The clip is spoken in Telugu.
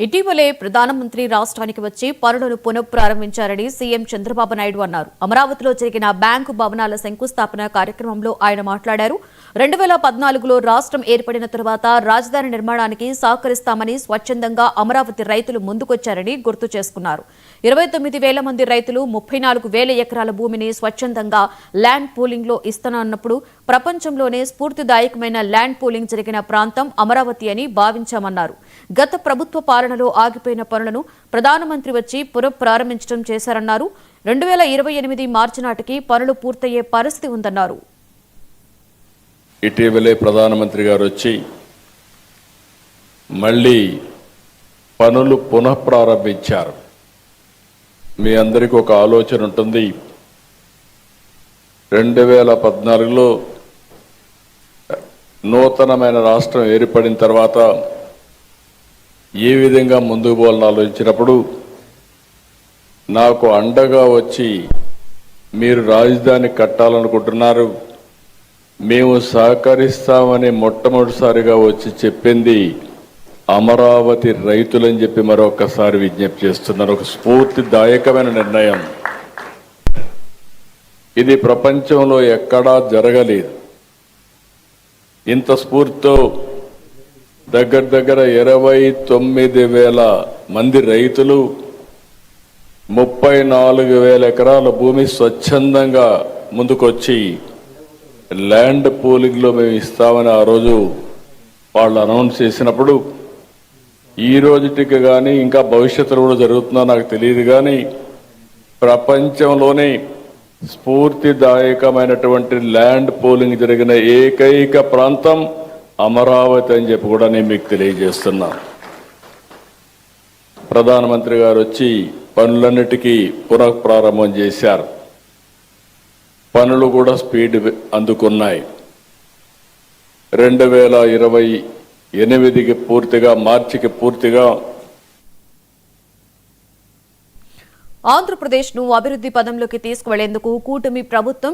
ఇటీవలే ప్రధానమంత్రి రాష్ట్రానికి వచ్చి పనులను పునఃప్రారంభించారని సీఎం చంద్రబాబు నాయుడు అన్నారు. అమరావతిలో జరిగిన బ్యాంకు భవనాల శంకుస్థాపన కార్యక్రమంలో ఆయన మాట్లాడారు. 2014లో రాష్ట్రం ఏర్పడిన తరువాత రాజధాని నిర్మాణానికి సహకరిస్తామని స్వచ్ఛందంగా అమరావతి రైతులు ముందుకొచ్చారని గుర్తు చేసుకున్నారు. 29,000 మంది రైతులు 34,000 ఎకరాల భూమిని స్వచ్ఛందంగా ల్యాండ్ పూలింగ్ లో ఇస్తానన్నప్పుడు ప్రపంచంలోనే స్ఫూర్తిదాయకమైన ల్యాండ్ పూలింగ్ జరిగిన ప్రాంతం అమరావతి అని భావించామన్నారు. గత ప్రభుత్వ పాలనలో ఆగిపోయిన పనులను ప్రధానమంత్రి వచ్చి పునఃప్రారంభించడం చేశారన్నారు. 2028 మార్చి నాటికి పనులు పూర్తయ్యే పరిస్థితి ఉందన్నారు. ఇటీవలే ప్రధానమంత్రి గారు వచ్చి మళ్ళీ పనులు పునఃప్రారంభించారు. మీ అందరికీ ఒక ఆలోచన ఉంటుంది. 2014లో నూతనమైన రాష్ట్రం ఏర్పడిన తర్వాత ఏ విధంగా ముందుకు పోవాలని ఆలోచించినప్పుడు నాకు అండగా వచ్చి మీరు రాజధాని కట్టాలనుకుంటున్నారు, మేము సహకరిస్తామని మొట్టమొదటిసారిగా వచ్చి చెప్పింది అమరావతి రైతులని చెప్పి మరొకసారి విజ్ఞప్తి చేస్తున్నారు. ఒక స్ఫూర్తిదాయకమైన నిర్ణయం. ఇది ప్రపంచంలో ఎక్కడా జరగలేదు. ఇంత స్ఫూర్తితో దగ్గర 29,000 మంది రైతులు 34,000 ఎకరాల భూమి స్వచ్ఛందంగా ముందుకొచ్చి ల్యాండ్ పూలింగ్లో మేము ఇస్తామని ఆ రోజు వాళ్ళు అనౌన్స్ చేసినప్పుడు ఈ రోజుటికి కానీ ఇంకా భవిష్యత్తులో కూడా జరుగుతుందో నాకు తెలియదు, కానీ ప్రపంచంలోనే స్ఫూర్తిదాయకమైనటువంటి ల్యాండ్ పూలింగ్ జరిగిన ఏకైక ప్రాంతం అమరావతి అని చెప్పి కూడా నేను మీకు తెలియజేస్తున్నాను. ప్రధానమంత్రి గారు వచ్చి పనులన్నిటికీ పునఃప్రారంభం చేశారు. పనులు కూడా స్పీడ్ అందుకున్నాయి. 2028కి పూర్తిగా, మార్చికి పూర్తిగా ఆంధ్రప్రదేశ్ ను అభివృద్ధి పదంలోకి తీసుకువెళ్లేందుకు కూటమి ప్రభుత్వం